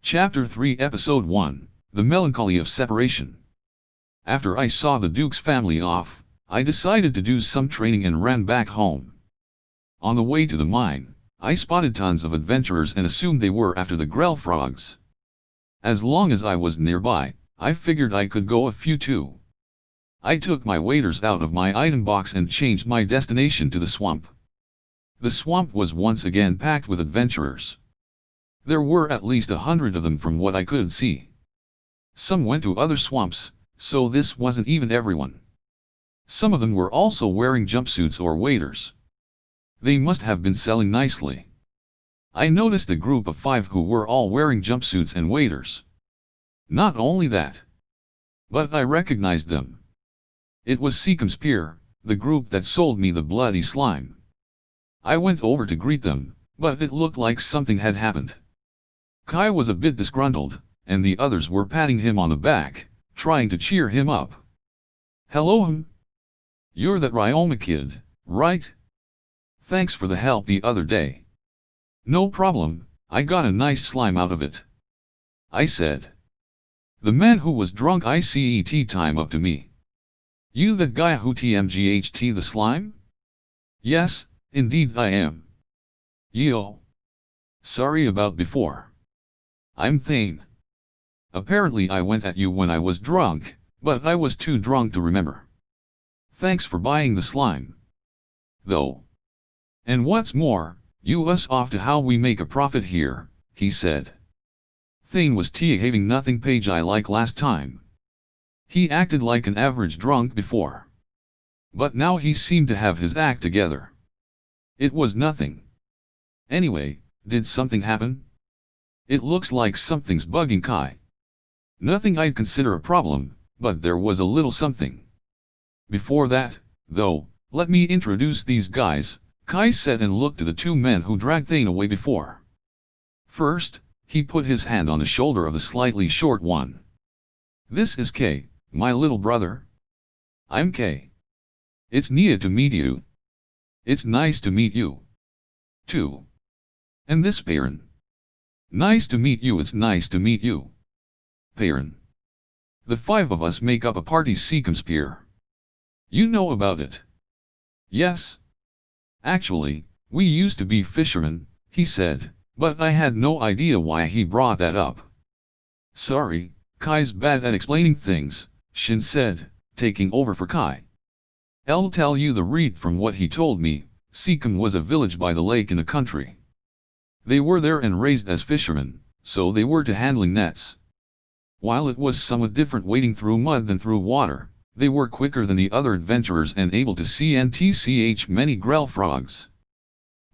Chapter 3 Episode 1, The Melancholy of Separation. After I saw the Duke's family off, I decided to do some training and ran back home. On the way to the mine, I spotted tons of adventurers and assumed they were after the Grell frogs. As long as I was nearby, I figured I could go a few too. I took my waders out of my item box and changed my destination to the swamp. The swamp was once again packed with adventurers. There were at least 100 of them from what I could see. Some went to other swamps, so this wasn't even everyone. Some of them were also wearing jumpsuits or waders. They must have been selling nicely. I noticed a group of 5 who were all wearing jumpsuits and waders. Not only that, but I recognized them. It was Seekum's Pier, the group that sold me the bloody slime. I went over to greet them, but it looked like something had happened. Kai was a bit disgruntled, and the others were patting him on the back, trying to cheer him up. "Hello, you're that Ryoma kid, right? Thanks for the help the other day." "No problem, I got a nice slime out of it," I said. The man who was drunk ICET time up to me. "You that guy who TMGHT the slime?" "Yes, indeed I am." "Yo. Sorry about before. I'm Thane. Apparently I went at you when I was drunk, but I was too drunk to remember. Thanks for buying the slime. Though. And what's more, you us off to how we make a profit here," he said. Thane was having nothing page I like last time. He acted like an average drunk before. But now he seemed to have his act together. It was nothing. Anyway, did something happen? It looks like something's bugging Kai. Nothing I'd consider a problem, but there was a little something. Before that, though, let me introduce these guys, Kai said and looked to the 2 men who dragged Thane away before. First, he put his hand on the shoulder of the slightly short one. "This is Kay, my little brother. I'm Kay. It's Nia to meet you. It's nice to meet you. Too. And this Perrin. Nice to meet you. It's nice to meet you. Perrin. The 5 of us make up a party Seekum's Pier. You know about it?" "Yes. Actually, we used to be fishermen," he said, but I had no idea why he brought that up. "Sorry, Kai's bad at explaining things," Shin said, taking over for Kai. "I'll tell you the read from what he told me. Seekum was a village by the lake in the country. They were there and raised as fishermen, so they were to handling nets. While it was somewhat different wading through mud than through water, they were quicker than the other adventurers and able to see and tch many Grell frogs.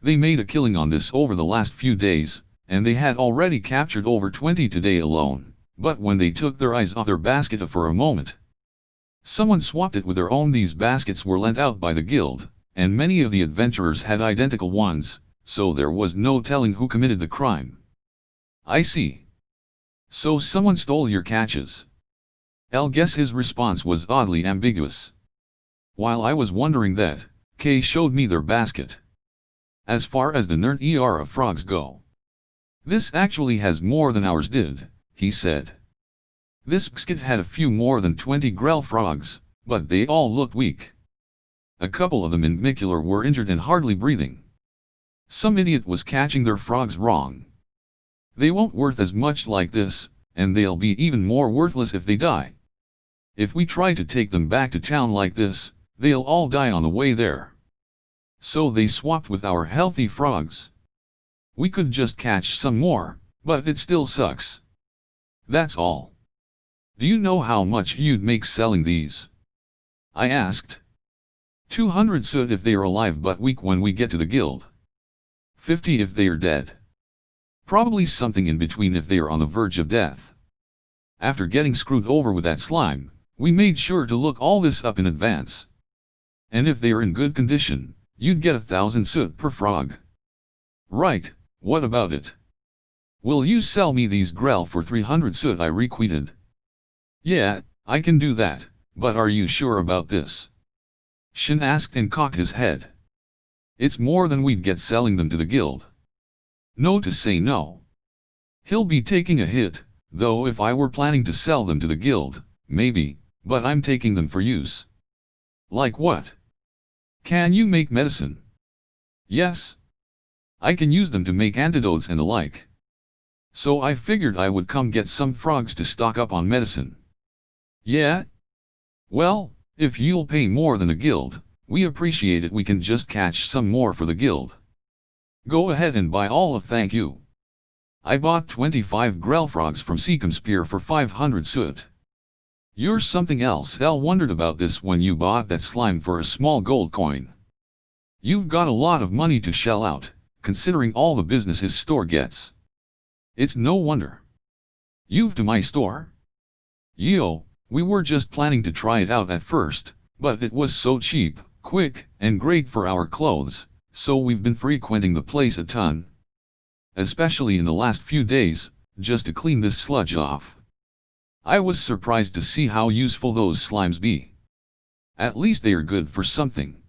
They made a killing on this over the last few days, and they had already captured over 20 today alone, but when they took their eyes off their basket for a moment, someone swapped it with their own. These baskets were lent out by the guild, and many of the adventurers had identical ones, so there was no telling who committed the crime." "I see. So someone stole your catches." I'll guess his response was oddly ambiguous. While I was wondering that, Kay showed me their basket. "As far as the nerd of frogs go, this actually has more than ours did," he said. "This basket had a few more than 20 Grell frogs, but they all looked weak. A couple of them in particular were injured and hardly breathing. Some idiot was catching their frogs wrong. They won't worth as much like this, and they'll be even more worthless if they die. If we try to take them back to town like this, they'll all die on the way there. So they swapped with our healthy frogs. We could just catch some more, but it still sucks. That's all. Do you know how much you'd make selling these?" I asked. 200 soot if they are alive but weak when we get to the guild. 50 if they are dead. Probably something in between if they are on the verge of death. After getting screwed over with that slime, we made sure to look all this up in advance. And if they are in good condition, you'd get 1,000 soot per frog." "Right, what about it? Will you sell me these Grell for 300 soot?" I requested. "Yeah, I can do that, but are you sure about this?" Shin asked and cocked his head. "It's more than we'd get selling them to the guild." "No to say no. He'll be taking a hit, though if I were planning to sell them to the guild, maybe, but I'm taking them for use. Like what? Can you make medicine? Yes. I can use them to make antidotes and the like. So I figured I would come get some frogs to stock up on medicine. Yeah? Well, if you'll pay more than the guild, we appreciate it. We can just catch some more for the guild. Go ahead and buy all of thank you. I bought 25 grell frogs from Seacom's Pier for 500 soot. You're something else. Al wondered about this when you bought that slime for a small gold coin. You've got a lot of money to shell out, considering all the business his store gets. It's no wonder. You've to my store? Yo, we were just planning to try it out at first, but it was so cheap, quick, and great for our clothes, so we've been frequenting the place a ton. Especially in the last few days, just to clean this sludge off. I was surprised to see how useful those slimes be. At least they are good for something.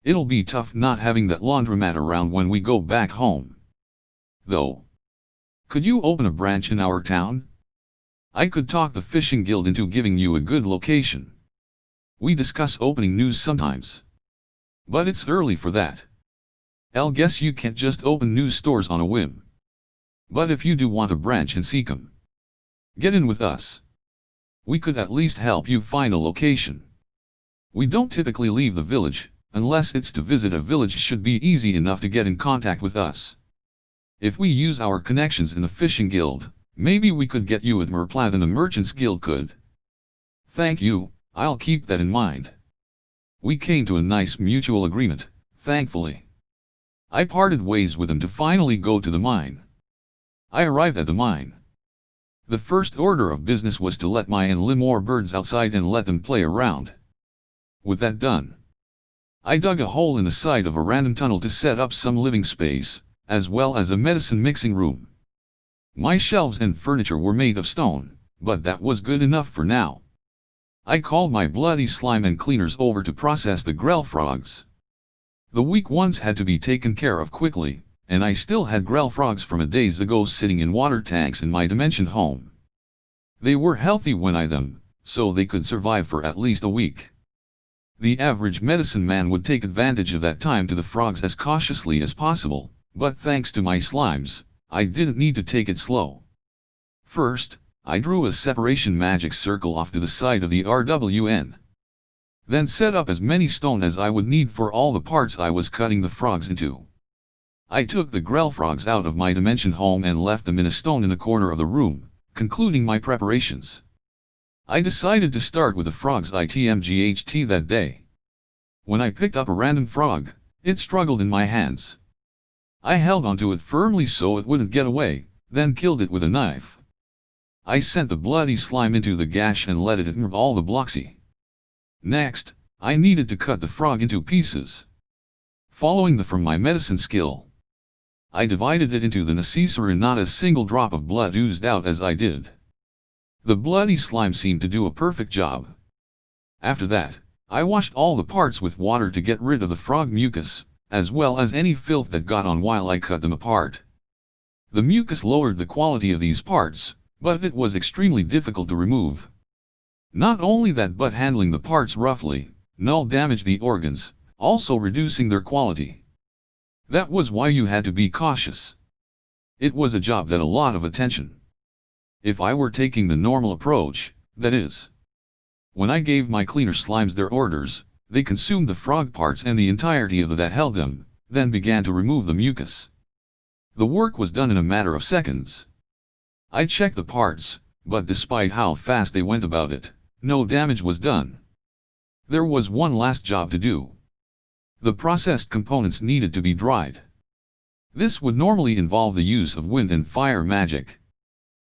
It'll be tough not having that laundromat around when we go back home. Though. Could you open a branch in our town? I could talk the fishing guild into giving you a good location. We discuss opening news sometimes. But it's early for that. I'll guess you can't just open news stores on a whim. But if you do want a branch in Seacom, get in with us. We could at least help you find a location. We don't typically leave the village, unless it's to visit a village. Should be easy enough to get in contact with us. If we use our connections in the fishing guild, maybe we could get you at more ply than the merchants guild could. Thank you, I'll keep that in mind. We came to a nice mutual agreement, thankfully. I parted ways with him to finally go to the mine. I arrived at the mine. The first order of business was to let my and Limor birds outside and let them play around. With that done, I dug a hole in the side of a random tunnel to set up some living space, as well as a medicine mixing room. My shelves and furniture were made of stone, but that was good enough for now. I called my bloody slime and cleaners over to process the grell frogs. The weak ones had to be taken care of quickly, and I still had grell frogs from a days ago sitting in water tanks in my dimension home. They were healthy when I them, so they could survive for at least a week. The average medicine man would take advantage of that time to the frogs as cautiously as possible, but thanks to my slimes, I didn't need to take it slow. First, I drew a separation magic circle off to the side of the RWN. Then set up as many stone as I would need for all the parts I was cutting the frogs into. I took the grell frogs out of my dimension home and left them in a stone in the corner of the room, concluding my preparations. I decided to start with the frogs ITMGHT that day. When I picked up a random frog, it struggled in my hands. I held onto it firmly so it wouldn't get away, then killed it with a knife. I sent the bloody slime into the gash and let it absorb all the bloxy. Next, I needed to cut the frog into pieces. Following from my medicine skill, I divided it into the necessary, not a single drop of blood oozed out as I did. The bloody slime seemed to do a perfect job. After that, I washed all the parts with water to get rid of the frog mucus, as well as any filth that got on while I cut them apart. The mucus lowered the quality of these parts, but it was extremely difficult to remove. Not only that, but handling the parts roughly, null damaged the organs, also reducing their quality. That was why you had to be cautious. It was a job that a lot of attention. If I were taking the normal approach, that is, when I gave my cleaner slimes their orders, they consumed the frog parts and the entirety of that held them, then began to remove the mucus. The work was done in a matter of seconds. I checked the parts, but despite how fast they went about it, no damage was done. There was one last job to do. The processed components needed to be dried. This would normally involve the use of wind and fire magic.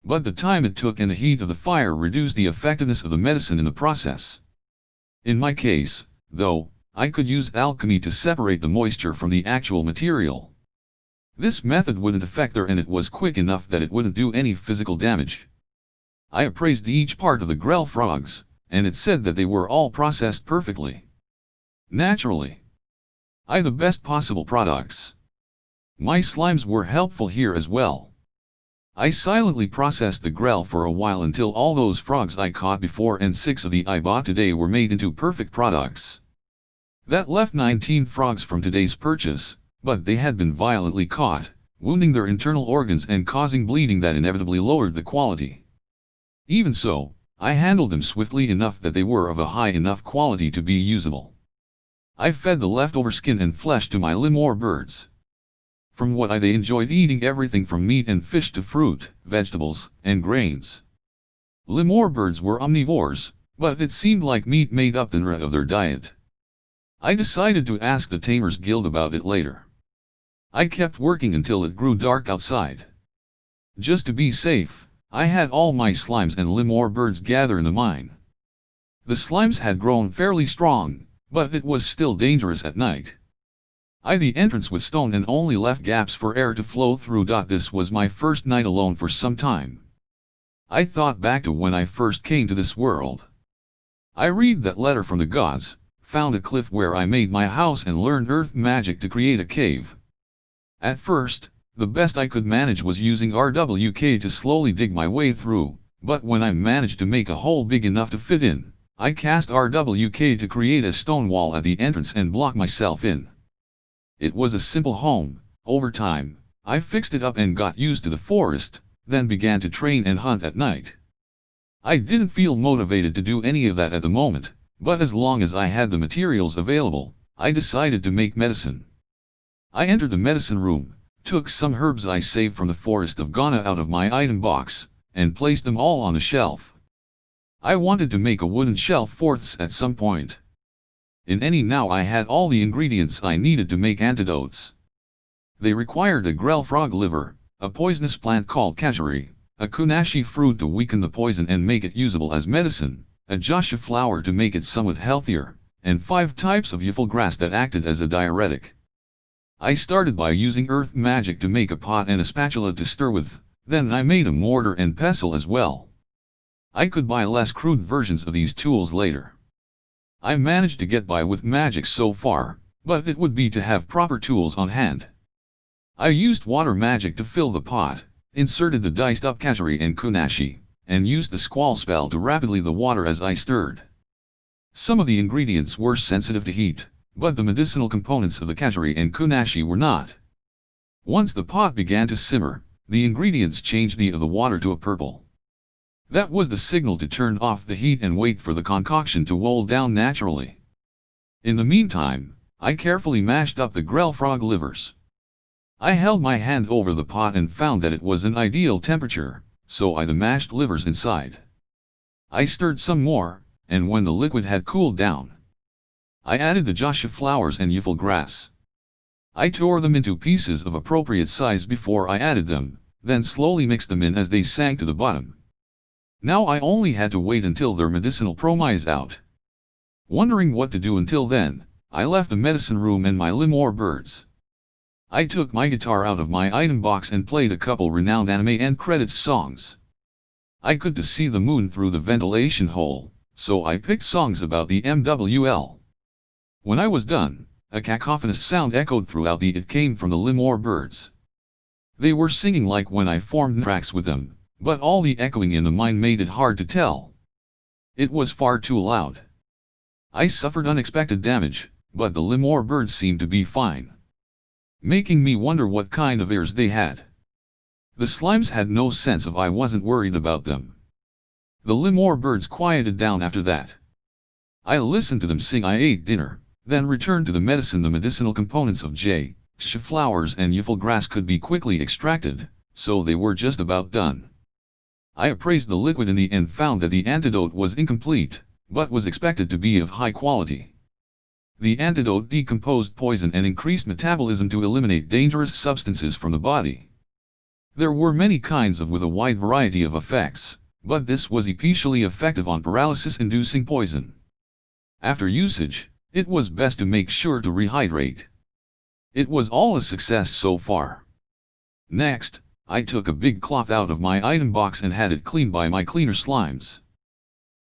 But the time it took and the heat of the fire reduced the effectiveness of the medicine in the process. In my case, though, I could use alchemy to separate the moisture from the actual material. This method wouldn't affect her, and it was quick enough that it wouldn't do any physical damage. I appraised each part of the grell frogs, and it said that they were all processed perfectly. Naturally, the best possible products. My slimes were helpful here as well. I silently processed the grell for a while until all those frogs I caught before and 6 of the I bought today were made into perfect products. That left 19 frogs from today's purchase, but they had been violently caught, wounding their internal organs and causing bleeding that inevitably lowered the quality. Even so, I handled them swiftly enough that they were of a high enough quality to be usable. I fed the leftover skin and flesh to my lemur birds. From what they enjoyed eating everything from meat and fish to fruit, vegetables, and grains. Lemur birds were omnivores, but it seemed like meat made up the rest of their diet. I decided to ask the Tamers Guild about it later. I kept working until it grew dark outside. Just to be safe, I had all my slimes and lemur birds gather in the mine. The slimes had grown fairly strong, but it was still dangerous at night. The entrance was stone and only left gaps for air to flow through. This was my first night alone for some time. I thought back to when I first came to this world. I read that letter from the gods, found a cliff where I made my house and learned earth magic to create a cave. At first, the best I could manage was using RWK to slowly dig my way through, but when I managed to make a hole big enough to fit in, I cast RWK to create a stone wall at the entrance and block myself in. It was a simple home. Over time, I fixed it up and got used to the forest, then began to train and hunt at night. I didn't feel motivated to do any of that at the moment, but as long as I had the materials available, I decided to make medicine. I entered the medicine room, took some herbs I saved from the forest of Ghana out of my item box, and placed them all on the shelf. I wanted to make a wooden shelf forths at some point. Now I had all the ingredients I needed to make antidotes. They required a grell frog liver, a poisonous plant called kajiri, a kunashi fruit to weaken the poison and make it usable as medicine, a joshua flower to make it somewhat healthier, and 5 types of yuffle grass that acted as a diuretic. I started by using earth magic to make a pot and a spatula to stir with, then I made a mortar and pestle as well. I could buy less crude versions of these tools later. I managed to get by with magic so far, but it would be to have proper tools on hand. I used water magic to fill the pot, inserted the diced up kajiri and kunashi, and used the squall spell to rapidly the water as I stirred. Some of the ingredients were sensitive to heat, but the medicinal components of the kajiri and kunashi were not. Once the pot began to simmer, the ingredients changed the water to a purple. That was the signal to turn off the heat and wait for the concoction to boil down naturally. In the meantime, I carefully mashed up the grell frog livers. I held my hand over the pot and found that it was an ideal temperature, so I the mashed livers inside. I stirred some more, and when the liquid had cooled down, I added the joshua flowers and yuffle grass. I tore them into pieces of appropriate size before I added them, then slowly mixed them in as they sank to the bottom. Now I only had to wait until their medicinal promise out. Wondering what to do until then, I left the medicine room and my lemur birds. I took my guitar out of my item box and played a couple renowned anime end credits songs. I could see the moon through the ventilation hole, so I picked songs about the MWL. When I was done, a cacophonous sound echoed throughout it came from the lemur birds. They were singing like when I formed tracks with them, but all the echoing in the mine made it hard to tell. It was far too loud. I suffered unexpected damage, but the lemur birds seemed to be fine, making me wonder what kind of ears they had. The slimes had no sense of I wasn't worried about them. The lemur birds quieted down after that. I listened to them sing. I ate dinner, then returned to the medicine. The medicinal components of joshua flowers and yuffle grass could be quickly extracted, so they were just about done. I appraised the liquid in the end, found that the antidote was incomplete, but was expected to be of high quality. The antidote decomposed poison and increased metabolism to eliminate dangerous substances from the body. There were many kinds with a wide variety of effects, but this was especially effective on paralysis-inducing poison. After usage, it was best to make sure to rehydrate. It was all a success so far. Next, I took a big cloth out of my item box and had it cleaned by my cleaner slimes.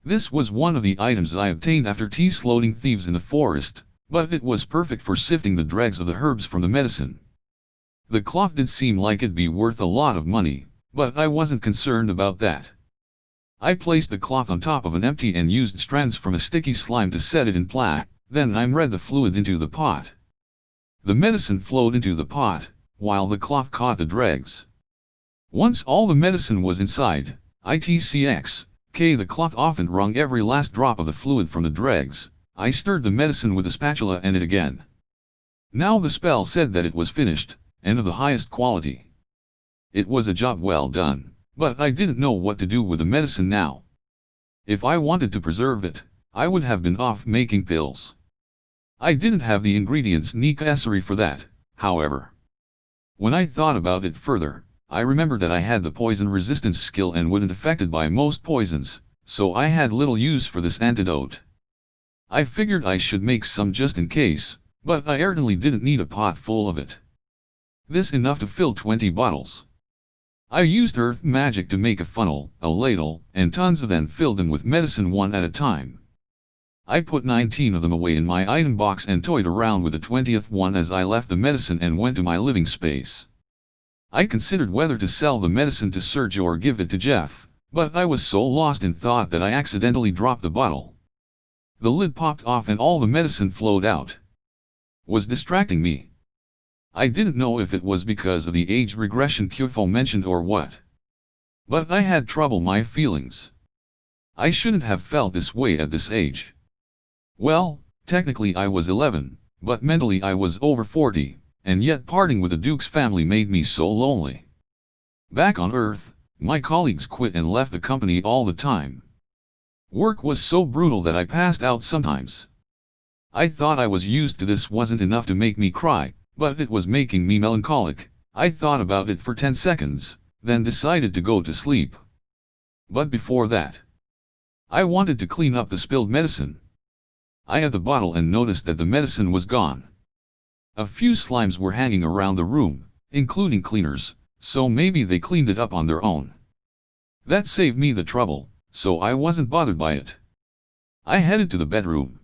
This was one of the items I obtained after sloting thieves in the forest, but it was perfect for sifting the dregs of the herbs from the medicine. The cloth did seem like it'd be worth a lot of money, But I wasn't concerned about that. I placed the cloth on top of an empty and used strands from a sticky slime to set it in place, then I read the fluid into the pot. The medicine flowed into the pot, while the cloth caught the dregs. Once all the medicine was inside, the cloth often wrung every last drop of the fluid from the dregs. I stirred the medicine with a spatula and it again. Now the spell said that it was finished, and of the highest quality. It was a job well done, but I didn't know what to do with the medicine now. If I wanted to preserve it, I would have been off making pills. I didn't have the ingredients necessary for that, however. When I thought about it further, I remembered that I had the poison resistance skill and wasn't affected by most poisons, so I had little use for this antidote. I figured I should make some just in case, but I certainly didn't need a pot full of it. This enough to fill 20 bottles. I used earth magic to make a funnel, a ladle, and tons of them filled them with medicine one at a time. I put 19 of them away in my item box and toyed around with the 20th one as I left the medicine and went to my living space. I considered whether to sell the medicine to Serge or give it to Jeff, but I was so lost in thought that I accidentally dropped the bottle. The lid popped off and all the medicine flowed out. Was distracting me. I didn't know if it was because of the age regression Kyufo mentioned or what. But I had trouble my feelings. I shouldn't have felt this way at this age. Well, technically I was 11, but mentally I was over 40, and yet parting with the Duke's family made me so lonely. Back on Earth, my colleagues quit and left the company all the time. Work was so brutal that I passed out sometimes. I thought I was used to this wasn't enough to make me cry, but it was making me melancholic. I thought about it for 10 seconds, then decided to go to sleep. But before that, I wanted to clean up the spilled medicine. I had the bottle and noticed that the medicine was gone. A few slimes were hanging around the room, including cleaners, so maybe they cleaned it up on their own. That saved me the trouble, so I wasn't bothered by it. I headed to the bedroom.